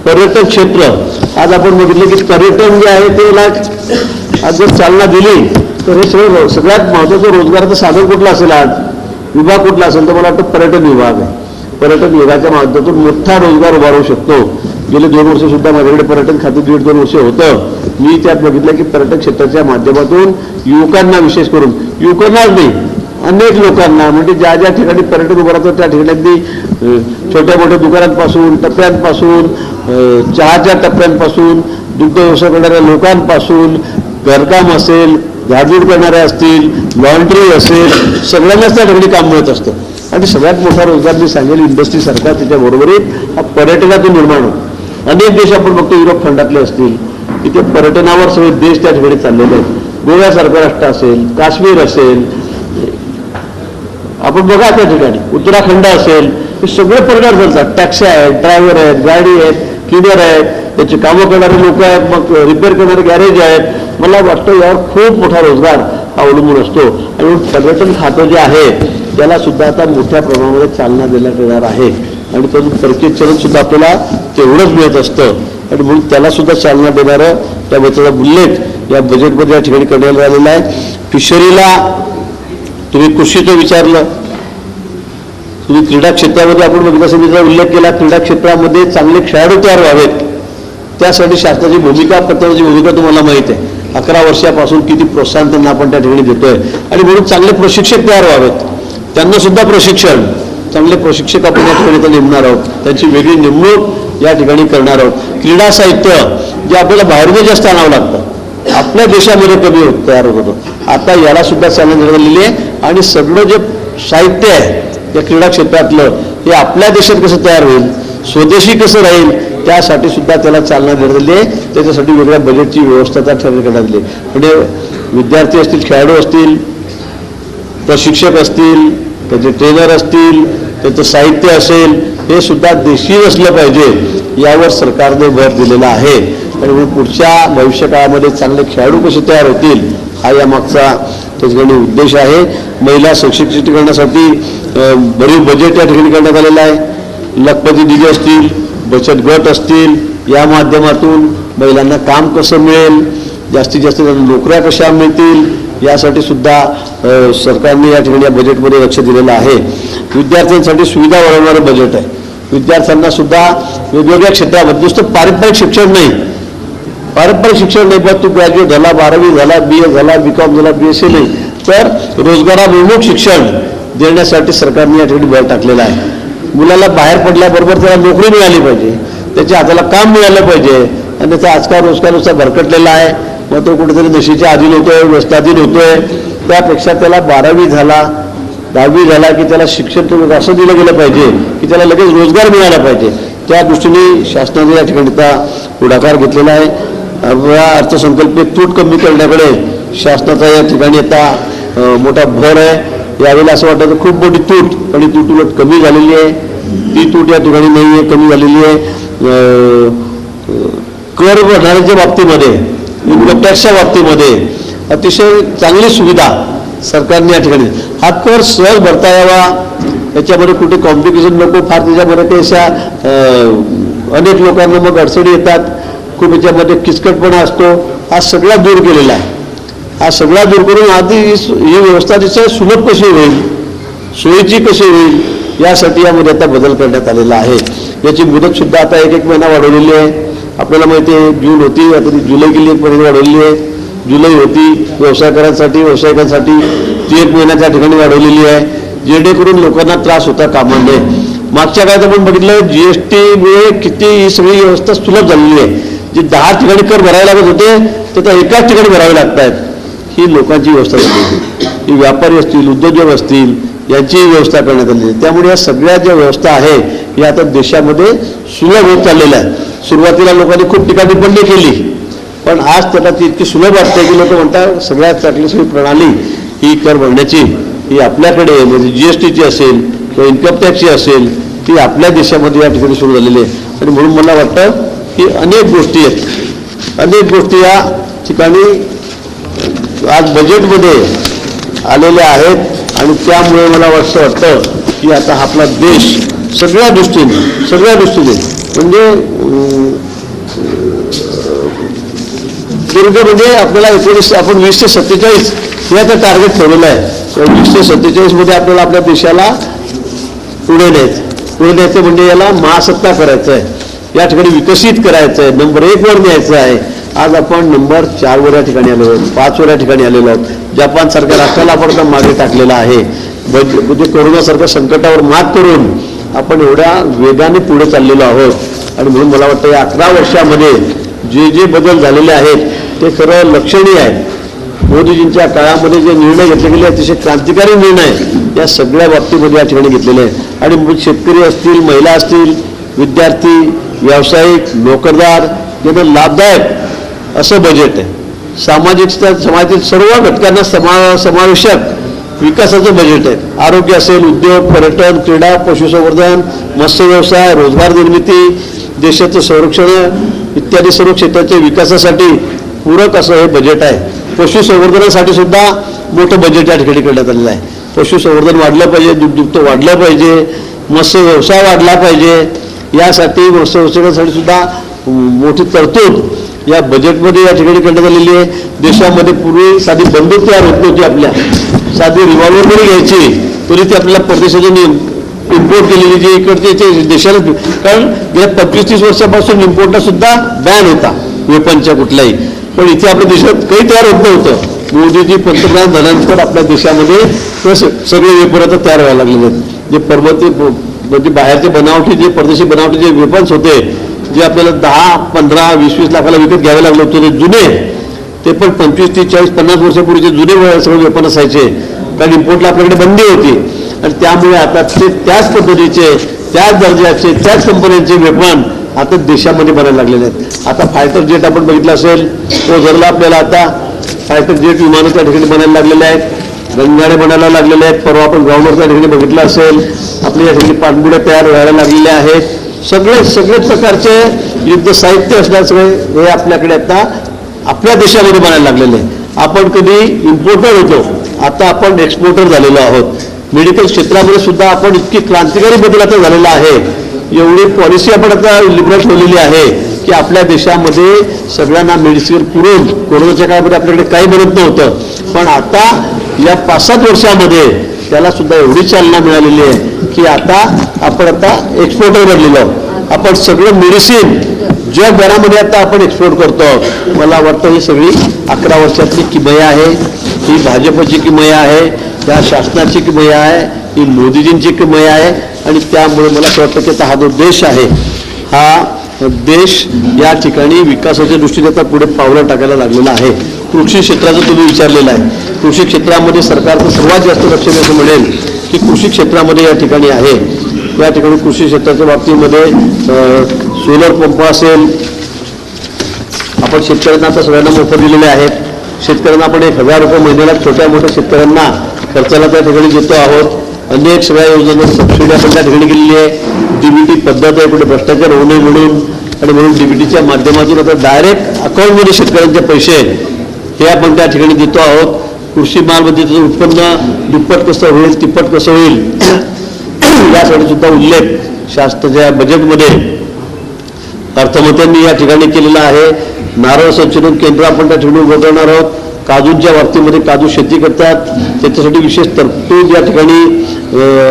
Speaker 1: पर्यटन क्षेत्र आज आपण बघितलं की पर्यटन जे आहे ते आज जर चालना दिली तर हे सगळ्यात महत्त्वाचं रोजगाराचं साधन कुठलं असेल, आज विभाग कुठला असेल तर मला वाटतं पर्यटन विभाग आहे. पर्यटन विभागाच्या माध्यमातून मोठा रोजगार उभा राहू शकतो. गेले 2 वर्ष सुद्धा माझ्याकडे पर्यटन खाते 1.5-2 वर्ष होतं. मी त्यात बघितलं की पर्यटन क्षेत्राच्या माध्यमातून युवकांना विशेष करून युवकांनाच नाही अनेक लोकांना म्हणजे ज्या ज्या ठिकाणी पर्यटन उभं राहतं त्या ठिकाणी अगदी छोट्या मोठ्या दुकानांपासून टप्प्यांपासून चहाच्या टप्प्यांपासून दुग्ध व्यवसाय करणाऱ्या लोकांपासून घरकाम असेल, झाडझूड करणारे असतील, लॉन्ड्री असेल, सगळ्यांनाच त्या ठिकाणी काम मिळत असतं. आणि सगळ्यात मोठा रोजगार मी सांगेल इंडस्ट्री सरकार त्याच्याबरोबरीत हा पर्यटनातून निर्माण होतो. अनेक देश आपण बघतो युरोप खंडातले असतील तिथे पर्यटनावर सगळे देश त्या ठिकाणी चाललेले आहेत. गोव्यासारखं राष्ट्र असेल, काश्मीर असेल, आपण बघा त्या ठिकाणी उत्तराखंड असेल, हे सगळे पर्यटन चालतात. टॅक्सी आहेत, ड्रायव्हर आहेत, गाडी आहेत, क्लिनर आहेत, त्याची कामं करणारे लोक आहेत, मग रिपेअर करणारे गॅरेज आहेत. मला वाटतं यावर खूप मोठा रोजगार अवलंबून असतो आणि पर्यटन खातं जे आहे त्याला सुद्धा आता मोठ्या प्रमाणामध्ये चालना देण्यात येणार आहे आणि त्यातून परकीय चलन सुद्धा आपल्याला तेवढंच मिळत असतं आणि म्हणून त्याला सुद्धा चालना देणारं त्या त्याचा उल्लेख या बजेटमध्ये या ठिकाणी करण्यात आलेला आहे. फिशरीला तुम्ही कृषीचं विचारलं, तुम्ही क्रीडा क्षेत्रामध्ये आपण बघितला उल्लेख केला. क्रीडा क्षेत्रामध्ये चांगले खेळाडू तयार व्हावेत त्यासाठी शासनाची भूमिका प्रत्येकाची भूमिका तुम्हाला माहीत आहे. 11 वर्षापासून किती प्रोत्साहन त्यांना आपण त्या ठिकाणी देतोय आणि म्हणून चांगले प्रशिक्षक तयार व्हावेत, त्यांना सुद्धा प्रशिक्षण, चांगले प्रशिक्षक आपण या ठिकाणी नेमणार आहोत, त्यांची वेगळी नेमणूक या ठिकाणी करणार आहोत. क्रीडा साहित्य जे आपल्याला बाहेरून जास्त आणावं लागतं आपल्या देशामध्ये कमी तयार होत होतं, आता याला सुद्धा चालना देण्यात आलेली आहे आणि सगळं जे साहित्य आहे या क्रीडा क्षेत्रातलं हे आपल्या देशात कसं तयार होईल, स्वदेशी कसं राहील त्यासाठी सुद्धा त्याला चालना देण्यात आली आहे. त्याच्यासाठी वेगळ्या बजेटची व्यवस्था त्या ठिकाणी करण्यात आली आहे. म्हणजे विद्यार्थी असतील, खेळाडू असतील, प्रशिक्षक असतील, त्याचे ट्रेनर असतील, त्याचं साहित्य असेल हे सुद्धा देशी असलं पाहिजे यावर सरकारने भर दिलेला आहे आणि पुढच्या भविष्यकाळामध्ये चांगले खेळाडू कसे तयार होतील हा यामागचा त्या ठिकाणी उद्देश आहे. महिला सशक्तीकरणासाठी बरीच बजेट या ठिकाणी करण्यात आलेलं आहे. लखपती दिदी असतील, बचत गट असतील, या माध्यमातून महिलांना काम कसं मिळेल, जास्तीत जास्त नोकऱ्या कशा मिळतील यासाठी सुद्धा सरकारने या ठिकाणी या बजेटमध्ये लक्ष दिलेलं आहे. विद्यार्थ्यांसाठी सुविधा वाढवणारं बजेट आहे. विद्यार्थ्यांना सुद्धा वेगवेगळ्या क्षेत्रामध्ये नुसतं पारंपरिक शिक्षण नाही, पारंपरिक शिक्षण नाही पण तू ग्रॅज्युएट झाला, 12वी झाला, BA झाला, BCom झाला, BSc नाही तर रोजगाराभिमुख शिक्षण देण्यासाठी सरकारने या ठिकाणी भर टाकलेला आहे. मुलाला बाहेर पडल्याबरोबर त्याला नोकरी मिळाली पाहिजे, त्याच्या हाताला काम मिळालं पाहिजे आणि त्याचा आजकाल रोजगार नुसता भरकटलेला आहे. मग तो कुठेतरी नशेच्या अधीन होतोय, व्यसनाधीन होतोय. त्यापेक्षा त्याला 12वी झाला, 10वी झाला की त्याला शिक्षण असं दिलं गेलं पाहिजे की त्याला लगेच रोजगार मिळाला पाहिजे. त्या दृष्टीने शासनाने या ठिकाणी आता पुढाकार घेतलेला आहे। या अर्थसंकल्पित तूट कमी करण्याकडे शासनाचा या ठिकाणी आता मोठा भर आहे। यावेळेला असं वाटतं खूप मोठी तूट, पण ही तूट उलट कमी झालेली आहे। ती तूट या ठिकाणी नाही आहे, कमी झालेली आहे। कर भरण्याच्या बाबतीमध्ये, इन्कम टॅक्सच्या बाबतीमध्ये अतिशय चांगली सुविधा सरकारने या ठिकाणी, हा कर सहज भरता यावा, याच्यामध्ये कुठे कॉम्प्लिकेशन नको, फार त्याच्यामध्ये काही अशा अनेक लोकांना मग अडचणी येतात, खूप याच्यामध्ये किचकटपणा असतो, हा सगळा दूर केलेला आहे। हा सगळा दूर करून आधी ही व्यवस्था अतिशय सुलभ कशी होईल, सोयीची कशी होईल, यासाठी यामध्ये आता बदल करण्यात आलेला आहे। याची मुदतसुद्धा आता 1 महिना वाढवलेली आहे। आपल्याला माहिती आहे जून होती, आता ती जुलै गेली 1 महिना वाढवलेली आहे। जुलै होती व्यावसायिकांसाठी ती 1 महिन्याच्या ठिकाणी वाढवलेली आहे, जेणेकरून लोकांना त्रास होता कामा नये। मागच्या काळात आपण बघितलं GSTमुळे किती ही सगळी व्यवस्था सुलभ झालेली आहे। जे 10 ठिकाणी कर भरावे लागत होते ते तर एकाच ठिकाणी भरावे लागत आहेत, ही लोकांची व्यवस्था झाली। ही व्यापारी असतील, उद्योजक असतील, यांची व्यवस्था करण्यात आली आहे। त्यामुळे या सगळ्या ज्या व्यवस्था आहे या आता देशामध्ये सुलभ होत चाललेल्या आहे। सुरुवातीला लोकांनी खूप टीका टिप्पणी केली, पण आज त्याला ती इतकी सुलभ वाटते की लोक म्हणतात सगळ्यात चांगली सगळी प्रणाली ही कर भरण्याची ही आपल्याकडे, म्हणजे GSTची असेल किंवा इन्कम टॅक्सची असेल, ती आपल्या देशामध्ये या ठिकाणी सुरू झालेली आहे। आणि म्हणून मला वाटतं की अनेक गोष्टी आहेत, अनेक गोष्टी या ठिकाणी आज बजेटमध्ये आलेल्या आहेत आणि त्यामुळे मला असं वाटतं की आता आपला देश सगळ्या दृष्टीने म्हणजे म्हणजे आपल्याला 20 ते 47 हे आता टार्गेट ठेवलेलं आहे। 20 ते 47 मध्ये आपल्याला आपल्या देशाला पुढे न्यायचं म्हणजे याला महासत्ता करायचं आहे, या ठिकाणी विकसित करायचं आहे, नंबर 1 वर न्यायचं आहे। आज आपण नंबर 4 वर या ठिकाणी आलेलो आहोत, 5 वर या ठिकाणी आलेलो आहोत। जपानसारख्या राष्ट्राला आपण मागे टाकलेला आहे। म्हणजे कोरोनासारख्या संकटावर मात करून आपण एवढ्या वेगाने पुढे चाललेलो आहोत। आणि म्हणून मला वाटतं या 11 वर्षामध्ये जे बदल झालेले आहेत ते खरं लक्षणीय आहे। मोदीजींच्या काळामध्ये जे निर्णय घेतले गेले अतिशय क्रांतिकारी निर्णय या सगळ्या बाबतीमध्ये या ठिकाणी घेतलेले आहेत। आणि शेतकरी असतील, महिला असतील, विद्यार्थी, व्यावसायिक, नोकरदार यांना लाभदायक असं बजेट आहे। समाजातील सर्व घटकांना समावेशक विकासाचं बजेट आहे। आरोग्य असेल, उद्योग, पर्यटन, क्रीडा, पशुसंवर्धन, मत्स्य व्यवसाय, रोजगार निर्मिती, देशाचं संरक्षण इत्यादी सर्व क्षेत्राच्या विकासासाठी पूरक असं हे बजेट आहे। पशुसंवर्धनासाठी सुद्धा मोठं बजेट या ठिकाणी करण्यात आलेलं आहे। पशुसंवर्धन वाढलं पाहिजे, दुग्ध वाढलं पाहिजे, मत्स्य व्यवसाय वाढला पाहिजे, यासाठी मत्स्य व्यवसायासाठी सुद्धा मोठी तरतूद या बजेटमध्ये या ठिकाणी करण्यात आलेली आहे। देशामध्ये पूर्वी साधी बंदूक तयार होत नव्हती, आपल्या साधी रिव्हॉल्वर जरी घ्यायची तरी ती आपल्याला परदेशातून इम्पोर्ट केलेली जी इकडचे देशाला, कारण गेल्या 25-30 वर्षापासून इम्पोर्टला सुद्धा बॅन होता वेपनच्या कुठलाही, पण इथे आपल्या देशात काही तयार होत नव्हतं। मोदीजी पंतप्रधान झाल्यानंतर आपल्या देशामध्ये सगळे वेपन आता तयार व्हायला लागलेले आहेत। जे म्हणजे बाहेरचे बनावटी, जे परदेशी बनावटी जे वेपन्स होते, जे आपल्याला 10, 15, 20 लाखाला विकत घ्यावे लागले होते ते जुने, ते पण 25, 30, 40, 50 वर्षापूर्वीचे जुने सगळे वेपन असायचे, कारण इम्पोर्टला आपल्याकडे बंदी होती। आणि त्यामुळे आता ते त्याच पद्धतीचे, त्याच दर्जाचे, त्याच कंपन्यांचे वेपन आता देशामध्ये बनायला लागलेले आहेत। आता फायटर जेट आपण बघितलं असेल, तो जरला आपल्याला आता फायटर जेट विमानं त्या ठिकाणी बनायला लागलेले आहेत, रणगाडे बनायला लागलेले आहेत। परवा आपण ग्राउंडवर त्या ठिकाणी बघितलं असेल, आपल्या या ठिकाणी पाणबुड्या तयार व्हायला लागलेल्या आहेत। सगळे प्रकारचे युद्ध साहित्य असणार सगळे हे आपल्याकडे आता आपल्या देशामध्ये बनायला लागलेले आहे। आपण कधी इम्पोर्टर होतो, आता आपण एक्सपोर्टर झालेलो आहोत। मेडिकल क्षेत्रामध्ये सुद्धा आपण इतकी क्रांतिकारी बदल आता झालेला आहे, एवढी पॉलिसी आपण आता लिबरल ठेवलेली आहे की आपल्या देशामध्ये सगळ्यांना मेडिसिन पुरवून, कोरोनाच्या काळामध्ये आपल्याकडे काही बनत नव्हतं, पण आता या 5-7 वर्षामध्ये त्याला सुद्धा एवढी चालना मिळालेली आहे की आता आपण एक्सपोर्टर बनलेलो आहोत। आपण सगळं मेडिसिन जगभरामध्ये आता आपण एक्सपोर्ट करतो। मला वाटतं ही सगळी 11 वर्षातली किमया आहे, ही भाजपची किमया आहे, या शासनाची किमया आहे, ही मोदीजींची किमया आहे। आणि त्यामुळे मला असं वाटतं की हा जो देश आहे, हा देश या ठिकाणी विकासाच्या दृष्टीने आता पुढे पावलं टाकायला लागलेला आहे। कृषी क्षेत्राचं तुम्ही विचारलेलं आहे, कृषी क्षेत्रामध्ये सरकारचं सर्वात जास्त लक्ष मी असं म्हणेल की कृषी क्षेत्रामध्ये या ठिकाणी आहे। या ठिकाणी कृषी क्षेत्राच्या बाबतीमध्ये सोलर पंप असेल, आपण शेतकऱ्यांना आता सगळ्यांना मोफत दिलेले आहेत. शेतकऱ्यांना आपण 1000 रुपये महिन्याला छोट्या मोठ्या शेतकऱ्यांना खर्चाला त्या ठिकाणी देतो आहोत. अनेक सगळ्या योजनांवर सबसिडी आपण त्या ठिकाणी केलेली आहे. डीबीटी पद्धत आहे, कुठे भ्रष्टाचार होऊ नये म्हणून, आणि म्हणून डीबीटीच्या माध्यमातून आता डायरेक्ट अकाउंटमध्ये शेतकऱ्यांचे पैसे हे आपण त्या ठिकाणी देतो आहोत. कृषी मालमत्तेचं उत्पन्न दुप्पट कसं होईल, तिप्पट कसं होईल यासाठी सुद्धा उल्लेख शासनाच्या बजेटमध्ये अर्थमंत्र्यांनी या ठिकाणी केलेला आहे. नारळ संशोधन केंद्र आपण त्या ठिकाणी उभं करणार आहोत. काजूच्या बाबतीमध्ये काजू शेती करतात त्याच्यासाठी विशेष तरतूद या ठिकाणी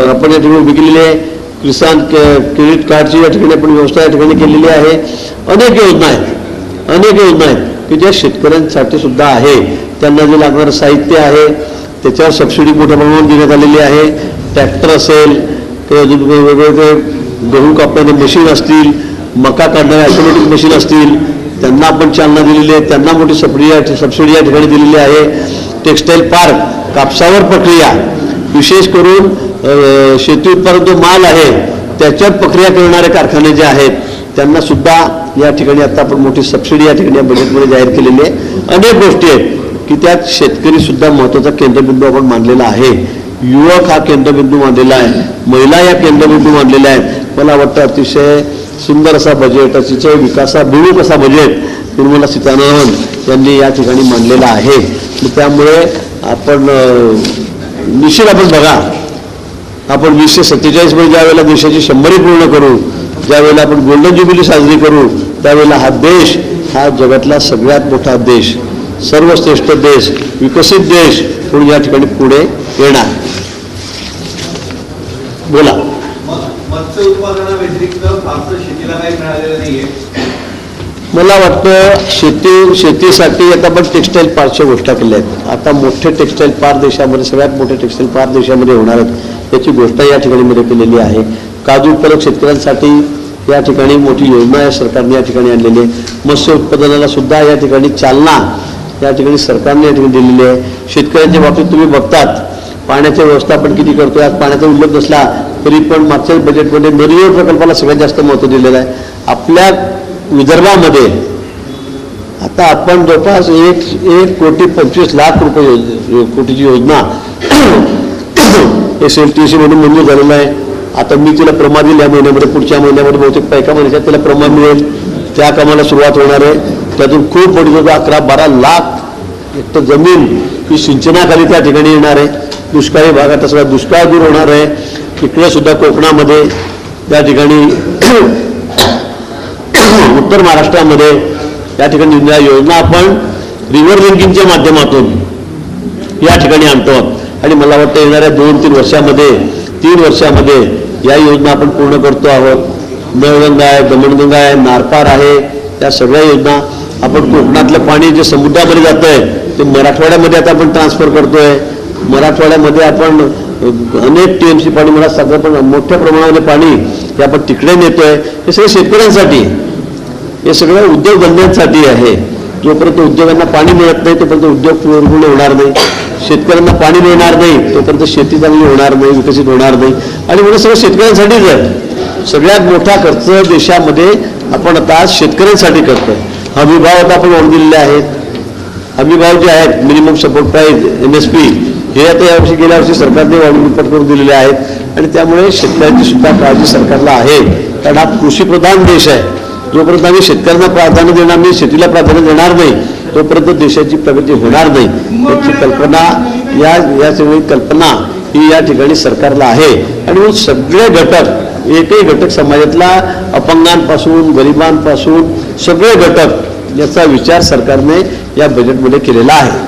Speaker 1: आपण या ठिकाणी उभी केलेली आहे. किसान क्रेडिट कार्डची या ठिकाणी आपण व्यवस्था या ठिकाणी केलेली आहे. अनेक योजना आहेत की ज्या शेतकऱ्यांसाठी सुद्धा आहे. त्यांना जे लागणारं साहित्य आहे त्याच्यावर सबसिडी मोठ्या प्रमाणात देण्यात आलेली आहे. ट्रॅक्टर असेल, वेगवेगळे गहू कापणारे मशीन असतील, मका काढणारे ऑटोमॅटिक मशीन असतील, त्यांना आपण चालना दिलेली आहे. त्यांना मोठी सबसिडी या ठिकाणी दिलेली आहे. टेक्स्टाईल पार्क, कापसावर प्रक्रिया, विशेष करून शेती उत्पादन जो माल आहे त्याच्यावर प्रक्रिया करणारे कारखाने जे आहेत त्यांना सुद्धा या ठिकाणी आता आपण मोठी सबसिडी या ठिकाणी बजेटमध्ये जाहीर केलेली आहे. अनेक गोष्टी आहेत की त्यात शेतकरी सुद्धा महत्त्वाचा केंद्रबिंदू आपण मानलेला आहे. युवक हा केंद्रबिंदू मानलेला आहे. महिला या केंद्रबिंदू मानलेल्या आहेत. मला वाटतं अतिशय सुंदर असा बजेट, अतिशय विकासाभिमुख असा बजेट निर्मला सीतारामन यांनी या ठिकाणी मांडलेला आहे. त्यामुळे आपण निश्चित आपण बघा, आपण 2047 मध्ये ज्यावेळेला देशाची 100वी पूर्ण करू, ज्यावेळेला आपण गोल्डन ज्युबिली साजरी करू, त्यावेळेला हा देश हा जगातला सगळ्यात मोठा देश, सर्वश्रेष्ठ देश, विकसित देश म्हणून या ठिकाणी पुढे येणार. बोला.
Speaker 2: मत्स्य उत्पादनाव्यतिरिक्त फारसं शेतीला काही मिळालेलं नाहीये.
Speaker 1: मला वाटतं शेतीसाठी आता आपण टेक्स्टाईल पार्कच्या गोष्टी केल्या आहेत. आता मोठे टेक्स्टाईल पार्क देशामध्ये, सगळ्यात मोठे टेक्स्टाईल पार्क देशामध्ये होणार आहेत याची गोष्ट या ठिकाणी मध्ये केलेली आहे. काजू उत्पादक शेतकऱ्यांसाठी या ठिकाणी मोठी योजना या सरकारने या ठिकाणी आणलेली आहे. मत्स्य उत्पादनाला सुद्धा या ठिकाणी चालना या ठिकाणी सरकारने या ठिकाणी दिलेली आहे. शेतकऱ्यांच्या बाबतीत तुम्ही बघतात पाण्याचे व्यवस्थापन किती करतोय. आज पाण्याचा उल्लेख नसला तरी पण मागच्या बजेटमध्ये नदीवर प्रकल्पाला सगळ्यात जास्त महत्त्व दिलेलं आहे. आपल्या विदर्भामध्ये आता आपण जवळपास 1,25,00,000 रुपये कोटीची योजना SLTC म्हणून मंजूर झालेलं आहे. आता मी तिला प्रमा दिली या महिन्यामध्ये, पुढच्या महिन्यामध्ये बहुतेक पैका महिन्याच्या तिला प्रमा मिळेल. त्या कामाला सुरुवात होणार आहे. त्यातून खूप मोठी 11-12 लाख हेक्टर जमीन ही सिंचनाखाली त्या ठिकाणी येणार आहे. दुष्काळी भागात सगळा दुष्काळ दूर होणार आहे. इकडे सुद्धा कोकणामध्ये त्या ठिकाणी उत्तर महाराष्ट्रामध्ये या ठिकाणी योजना आपण रिव्हर लिंकिंगच्या माध्यमातून या ठिकाणी आणतो. आणि मला वाटतं येणाऱ्या 2-3 वर्षामध्ये 3 वर्षामध्ये या योजना आपण पूर्ण करतो आहोत. नळगंगा आहे, दमणगंगा आहे, नारपार आहे, या सगळ्या योजना आपण कोकणातलं पाणी जे समुद्रामध्ये जातं आहे ते मराठवाड्यामध्ये आता आपण ट्रान्सफर करतोय. मराठवाड्यामध्ये आपण अनेक TMC पाणी, मला सगळं पण मोठ्या प्रमाणामध्ये पाणी हे आपण तिकडे नेतोय. हे सगळं शेतकऱ्यांसाठी, हे सगळं उद्योगधंद्यांसाठी आहे. जोपर्यंत उद्योगांना पाणी मिळत नाही तोपर्यंत उद्योग पूर्ण होणार नाही. शेतकऱ्यांना पाणी मिळणार नाही तोपर्यंत शेती चांगली होणार नाही, विकसित होणार नाही. आणि म्हणून सगळं शेतकऱ्यांसाठीच आहे. सगळ्यात मोठा खर्च देशामध्ये आपण आता शेतकऱ्यांसाठी करतोय. हमीभाव आता आपण वाढवून दिलेले आहेत. हमीभाव जे आहेत, मिनिमम सपोर्ट प्राईस MSP, हे आता यावर्षी गेल्या वर्षी सरकारने वाढवून दुप्पट करून दिलेले आहेत. आणि त्यामुळे शेतकऱ्यांची सुद्धा काळजी सरकारला आहे. कारण हा कृषीप्रधान देश आहे. जोपर्यंत आम्ही शेतकऱ्यांना प्राधान्य देणार नाही, शेतीला प्राधान्य देणार नाही, तोपर्यंत देशाची प्रगती होणार नाही. याची कल्पना या सगळी कल्पना ही या ठिकाणी सरकारला आहे. आणि म्हणून सगळे घटक, एकही घटक समाजातला, अपंगांपासून गरिबांपासून सगळे घटक याचा विचार सरकारने या बजेटमध्ये केलेला आहे.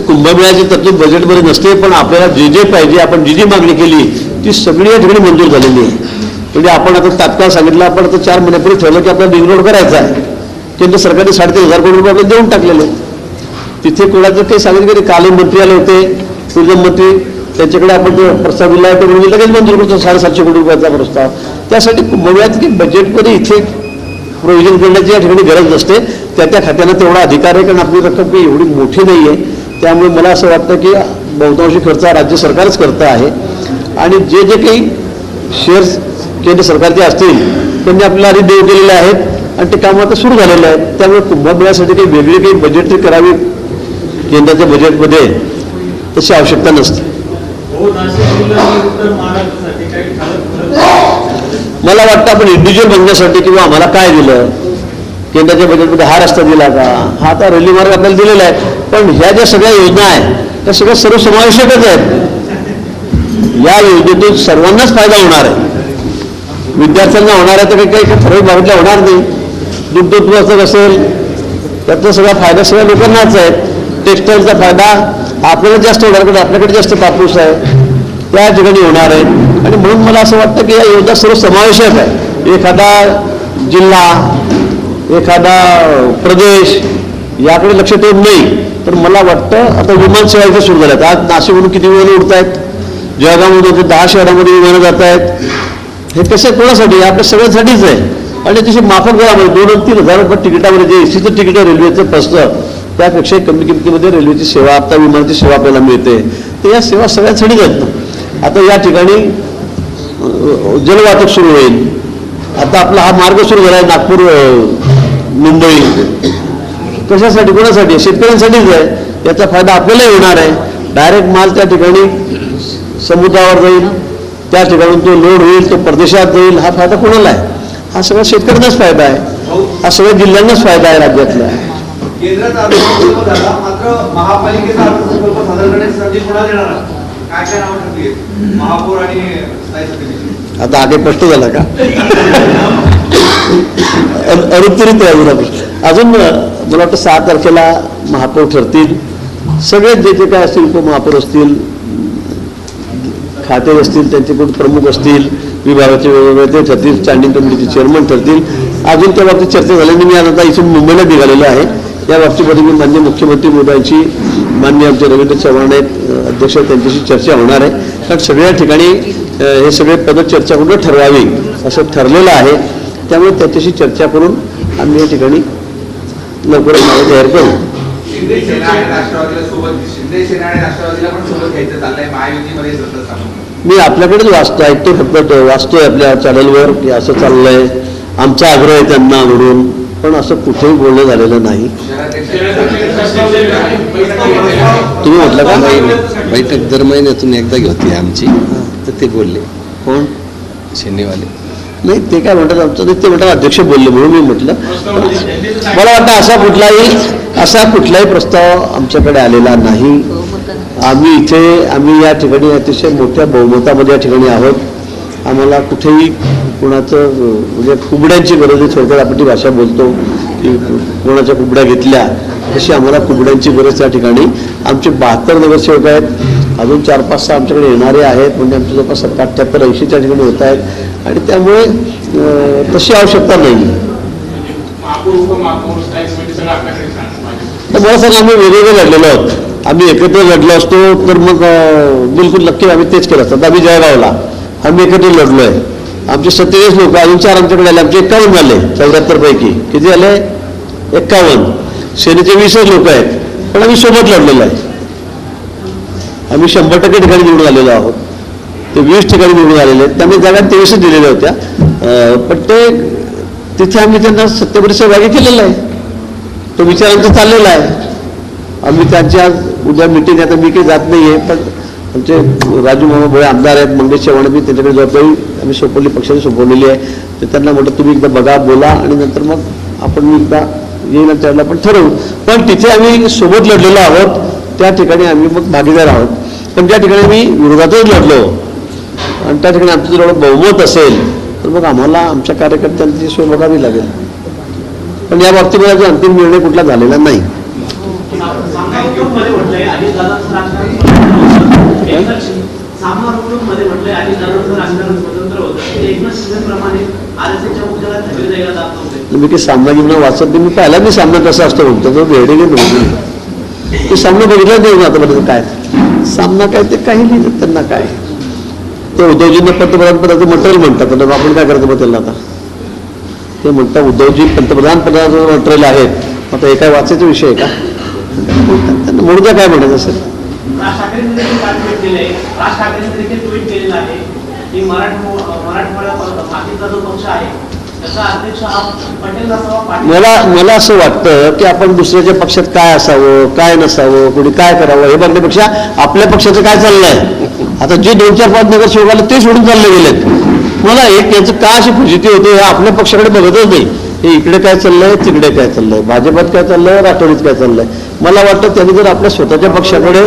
Speaker 1: कुंभमेळ्याची तरतूद बजेटमध्ये नसते, पण आपल्याला जे जे पाहिजे, आपण जी जी मागणी केली ती सगळी या ठिकाणी मंजूर झालेली आहे. म्हणजे आपण आता तात्काळ सांगितलं, आपण आता 4 महिन्यापूर्वी ठरवलं की आपल्याला रिंग रोड करायचा आहे. केंद्र सरकारने 3,500 कोटी रुपये आपल्याला देऊन टाकलेले. तिथे कोणाचं काही सांगितलं की काल मंत्री आले होते, टुरिझम मंत्री, त्यांच्याकडे आपण जो प्रस्ताव दिला आहे तो म्हणजे लगेच मंजूर करतो. 750 कोटी रुपयाचा प्रस्ताव. त्यासाठी कुंभमेळ्यात की बजेटमध्ये इथे प्रोव्हिजन करण्याची या ठिकाणी गरज नसते. त्या खात्यांना तेवढा अधिकार आहे, कारण आपली रक्कम काही एवढी मोठी नाही आहे. त्यामुळे मला असं वाटतं की बहुतांशी खर्च हा राज्य सरकारच करतं आहे आणि जे जे काही शेअर्स केंद्र सरकारचे असतील त्यांनी आपल्याला आधी देऊ केलेले आहेत आणि ते कामं आता सुरू झालेले आहेत. त्यामुळे कुंभमेळ्यासाठी काही वेगळी काही बजेटरी करावी केंद्राच्या बजेटमध्ये तशी आवश्यकता नसते. मला वाटतं आपण इंडिव्हिज्युअल बनण्यासाठी किंवा आम्हाला काय दिलं केंद्राच्या बजेटमध्ये हा रस्ता दिला का, हा आता रेल्वे मार्ग आपल्याला दिलेला आहे, पण ह्या ज्या सगळ्या योजना आहेत त्या सगळ्या सर्वसमावेशकच आहेत. या योजनेतून सर्वांनाच फायदा होणार आहे. विद्यार्थ्यांना होणार आहे तर काही काही ठराविक भागातल्या होणार नाही. दुग्ध उत्पादक असेल त्याचा सगळा फायदा सगळ्या लोकांनाच आहे. टेक्स्टाईलचा फायदा आपल्याला जास्त होणार कारण आपल्याकडे जास्त कापूस आहे त्या ठिकाणी होणार आहे आणि म्हणून मला असं वाटतं की या योजना सर्वसमावेशक आहे. एखादा जिल्हा एखादा प्रदेश याकडे लक्ष ठेवून नाही तर मला वाटतं आता विमानसेवा इथे सुरू झाल्यात. आज नाशिकवरून किती विमानं उडत आहेत, जळगावमधून 10 शहरामध्ये विमानं जात आहेत. हे कसं कोणासाठी आपल्या सगळ्यांसाठीच आहे आणि तशी माफक दरामध्ये 2 आणि 3 हजार रुपये तिकिटामध्ये जे एसीचं तिकीट रेल्वेचं फसतं त्यापेक्षा कमी किमतीमध्ये रेल्वेची सेवा आता विमानाची सेवा आपल्याला मिळते. तर या सेवा सगळ्यांसाठीच आहेत. आता या ठिकाणी जलवाहतूक सुरू होईल. आता आपला हा मार्ग सुरू झाला आहे नागपूर मुंबई. कशासाठी कोणासाठी शेतकऱ्यांसाठीच आहे. याचा फायदा आपल्यालाही होणार आहे. डायरेक्ट माल त्या ठिकाणी समुद्रावर जाईल, त्या ठिकाणी तो लोड होईल, तो परदेशात जाईल. हा फायदा कोणाला आहे? हा सगळ्या शेतकऱ्यांनाच फायदा आहे, हा सगळ्या जिल्ह्यांनाच फायदा आहे राज्यातला.
Speaker 2: केंद्राचा अर्थसंकल्प झाला मात्र महापालिकेचा अर्थसंकल्प सादर करण्याची संधी कोणाला देणार? काय काय नावं ठरली? महापौर आणि स्थायी समिती.
Speaker 1: आता आगे स्पष्ट झाला का? अरुत्तरित अजून मला वाटतं 6 तारखेला महापौर ठरतील. सगळे जे जे काय असतील उपमहापौर असतील, खाते असतील, त्यांच्याकडून प्रमुख असतील, विभागाचे वेगवेगळे ते ठरतील, स्टँडिंग कमिटीचे चेअरमन ठरतील. अजून त्या बाबतीत चर्चा झाल्याने मी आता इथून मुंबईला निघालेलो आहे. या बाबतीमध्ये मी माननीय मुख्यमंत्री मोदयांची, माननीय आमचे रवींद्र चव्हाण आहेत अध्यक्ष, त्यांच्याशी चर्चा होणार आहे. कारण सगळ्या ठिकाणी हे सगळे पद चर्चा करून ठरवावी असं ठरलेलं आहे. त्यामुळे त्याच्याशी चर्चा करून आम्ही या ठिकाणी लवकरच नावं जाहीर करू.
Speaker 2: शिंदे सेना आणि राष्ट्रवादीला सोबत, शिंदे सेना आणि राष्ट्रवादीला पण सोबत घ्यायचं चाललंय महायुतीमध्ये सतत.
Speaker 1: मी आपल्याकडेच ऐकतो फक्त वाचतोय आपल्या चॅनलवर की असं चाललंय, आमचा आग्रह आहे त्यांना म्हणून, पण असं कुठेही बोलणं झालेलं नाही. तुम्ही म्हटलं का?
Speaker 3: बैठक दर महिन्यातून एकदा होती आमची, तर ते बोलले.
Speaker 1: कोण?
Speaker 3: शेंडेवाले.
Speaker 1: नाही ते काय म्हणतात आमचं ते म्हणतात अध्यक्ष बोलले म्हणून मी म्हटलं. मला वाटतं असा कुठलाही प्रस्ताव आमच्याकडे आलेला नाही. आम्ही या ठिकाणी अतिशय मोठ्या बहुमतामध्ये या ठिकाणी आहोत. आम्हाला कुठेही कुणाचं म्हणजे कुबड्यांची गरज आहे. थोडक्यात आपण ती भाषा बोलतो की कोणाच्या कुबड्या घेतल्या तशी आम्हाला कुबड्यांची गरज त्या ठिकाणी. आमचे 72 नगरसेवक आहेत, अजून 4-5-6 आमच्याकडे येणारे आहेत, म्हणजे आमचे जवळपास 78-80 ठिकाणी होत आहेत आणि त्यामुळे तशी आवश्यकता नाही. तर मला सांगा आम्ही वेगवेगळे लढलेलो आहोत. आम्ही एकत्र लढलो असतो तर मग बिलकुल नक्की आम्ही तेच केलं असतं. आम्ही जळगावला आम्ही एकत्र लढलो आहे. आमचे 47 लोक, अजून 4 आमच्याकडे आले, आमचे 51 झाले 74 पैकी. किती झाले? 51. सेनेचे 20 लोक आहेत, पण आम्ही सोबत लढलेलो आहे. आम्ही 100% ठिकाणी निवडून आलेलो आहोत. ते 20 ठिकाणी निवडून आलेले आहेत. त्यामुळे जागा 23 दिलेल्या होत्या, पण ते तिथे आम्ही त्यांना सत्तेमध्ये सहभागी केलेलं आहे. तो विचार आमचा चाललेला आहे. आम्ही त्यांच्या उद्या मिटिंग, आता मी काही जात नाही आहे, पण आमचे राजू मामा भोळे आमदार आहेत, मंगेश चव्हाण, मी त्यांच्याकडे जबाबदारी आम्ही सोपवली, पक्षाने सोपवलेली आहे. तर त्यांना म्हटलं तुम्ही एकदा बघा, बोला आणि नंतर मग आपण मी एकदा येईल त्यावेळेला आपण ठरवू. पण तिथे आम्ही सोबत लढलेलो आहोत, त्या ठिकाणी आम्ही मग भागीदार आहोत. पण ज्या ठिकाणी आम्ही विरोधातच लढलो आणि त्या ठिकाणी आमचं जवळ बहुमत असेल तर मग आम्हाला आमच्या कार्यकर्त्यांची सोय बघावी लागेल. पण या बाबतीमध्ये जो अंतिम निर्णय कुठला झालेला नाही. मी काही सामना घेऊन वाचत नाही. मी पाहिला मी सामना कसा असतो म्हणतो, तो भेडे घेऊन ते सामना बघितला नाही आतापर्यंत. काय सामना काय ते काही नाही. त्यांना काय ते उद्धवजींना पंतप्रधान पदाचं मटेरियल म्हणतात, तर आपण काय करतो मग त्यांना? आता ते म्हणतात उद्धवजी पंतप्रधान पदाचं मटेरियल आहेत. आता हे काय वाचायचा विषय आहे का? त्यांना म्हणून काय म्हणत असेल.
Speaker 4: राज ठाकरेंनी देखील काल ट्विट केले आहे. राज ठाकरेंनी देखील ट्विट केलेलं आहे की मराठवाड्यात बाकीचा जो पक्ष आहे त्याचा अध्यक्ष हा पटेल नसावा, पाटील
Speaker 1: मला असं वाटतं की आपण दुसऱ्याच्या पक्षात काय असावं काय नसावं कोणी काय करावं हे बघण्यापेक्षा आपल्या पक्षाचं काय चाललंय. आता जे 2-4-5 नगरसेवक आले ते सोडून चालले गेलेत. मला एक याचं का अशी फजिती होते हे आपल्या पक्षाकडे बघतच नाही. हे इकडे काय चाललंय तिकडे काय चाललंय, भाजपात काय चाललंय राष्ट्रवादीत काय चाललंय. मला वाटतं त्यांनी जर आपल्या स्वतःच्या पक्षाकडे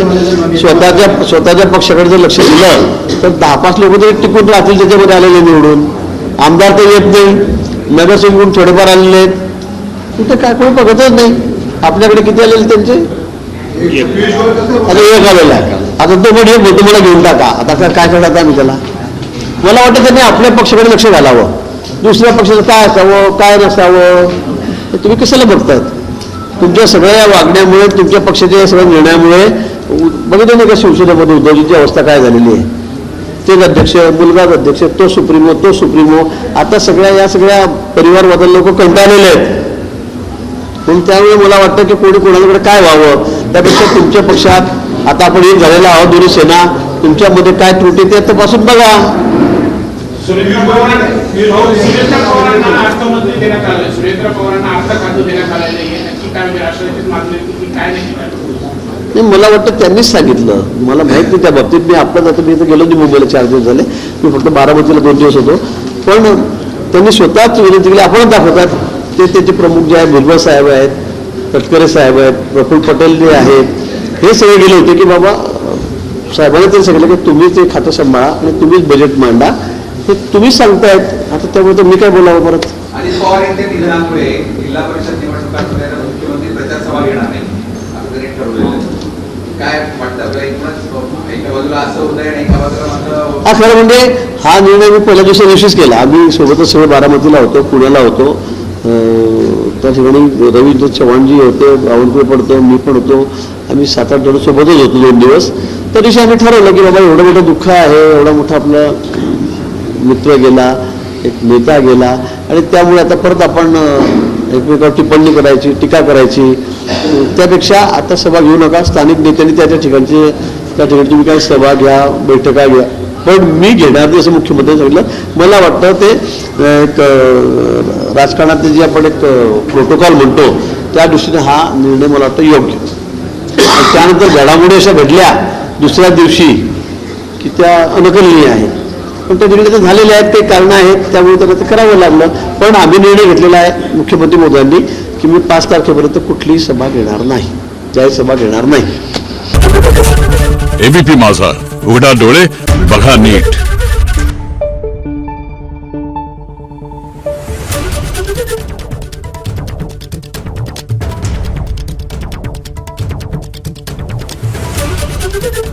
Speaker 1: जर लक्ष दिलं तर 10-5 लोक तरी टिकून राहतील त्याच्यामध्ये आलेले निवडून. आमदार तर येत नाही, नगरसेवक थोडेफार आलेले आहेत, कुठे काय कोणी बघतच नाही. आपल्याकडे किती आलेले त्यांचे आता एक आलेला आहे. आता तो म्हणजे बोलतो मला घेऊन टाका. आता काय करणार आम्ही त्याला. मला वाटतं त्यांनी आपल्या पक्षाकडे लक्ष घालावं. दुसऱ्या पक्षाचं काय असावं काय नसावं हे तुम्ही कशाला बघतायत. तुमच्या सगळ्या वागण्यामुळे तुमच्या पक्षाच्या सगळ्या निर्णयामुळे बघितलं नाही का शिवसेनेमध्ये उद्धवजीची अवस्था काय झालेली आहे. तेच अध्यक्ष मुलगाच अध्यक्ष तो सुप्रीमो आता या सगळ्या परिवारवादाला लोक कंटाळलेले आहेत. म्हणून त्यामुळे मला वाटतं की कोणी कोणाकडे काय व्हावं त्यापेक्षा तुमच्या पक्षात आता आपण एक झालेला आहोत दोन्ही सेना तुमच्यामध्ये काय त्रुटी ते तपासून बघा.
Speaker 5: सुरेंद्र पवारांना अर्थमंत्री देण्यात आलं, सुरेंद्र पवारांना अर्थ खातं देण्यात आलेलं आहे. नक्की काय म्हणजे राष्ट्रवादीचीच मागणी की काय नाही.
Speaker 1: नाही मला वाटतं त्यांनीच सांगितलं. मला माहित नाही त्या बाबतीत. मी आपलं जातो मी इथं गेलो नाही मुंबईला 4 दिवस झाले. मी फक्त बारामतीला 2 दिवस होतो. पण त्यांनी स्वतःच विनंती केली. आपणच दाखवतात ते त्याचे प्रमुख जे आहेत भुजबळ साहेब आहेत, तटकरे साहेब आहेत, प्रफुल्ल पटेल जे आहेत हे सगळे गेले होते की बाबा साहेबांनी ते सांगितलं की तुम्हीच ते खातं सांभाळा आणि तुम्हीच बजेट मांडा हे तुम्हीच सांगतायत. आता त्यामुळे तर मी काय बोलावं परत.
Speaker 2: अजित पवार यांच्या निधनामुळे जिल्हा परिषद निवडणुकांमध्ये मुख्यमंत्री प्रचार सभा घेणार नाही असं त्यांनी ठरवलेलं आहे. काय वाटतं आपल्याला एकूणच एका बाजूला असं होतंय आणि एका बाजूला मात्र
Speaker 1: हा खरं म्हणजे हा निर्णय मी पहिल्या दिवशीच केला. आम्ही सोबतच सगळे बारामतीला होतो, पुण्याला होतो. त्या ठिकाणी रवींद्र चव्हाणजी होते, बावनकुळे पडतो, मी पण होतो. आम्ही 7-8 जण सोबतच होतो 2 दिवस. त्या दिवशी आम्ही ठरवलं की बाबा एवढं मोठं दुःख आहे, एवढा मोठा आपला मित्र गेला, एक नेता गेला आणि त्यामुळे आता परत आपण एकमेकावर टिप्पणी करायची टीका करायची त्यापेक्षा आता सभा घेऊ नका. स्थानिक नेत्यांनी त्या ठिकाणी तुम्ही काही सभा घ्या बैठका घ्या पण मी घेणार नाही असं मुख्यमंत्र्यांनी सांगितलं. मला वाटतं ते एक राजकारणातले जे आपण एक प्रोटोकॉल म्हणतो त्या दृष्टीने हा निर्णय मला वाटतं योग्य. त्यानंतर घडामोडी अशा घडल्या दुसऱ्या दिवशी की त्या अनकलनीय आहेत. पण त्या निर्णय तर झालेले आहेत, काही कारणं आहेत, त्यामुळे त्यांना ते करावं लागलं. पण आम्ही निर्णय घेतलेला आहे मुख्यमंत्री मोदयांनी की मी 5 तारखेपर्यंत कुठलीही सभा घेणार नाही, जाहीर सभा घेणार नाही.
Speaker 6: एबीपी माझा, उघडा डोळे बघा नीट.
Speaker 7: Thank you.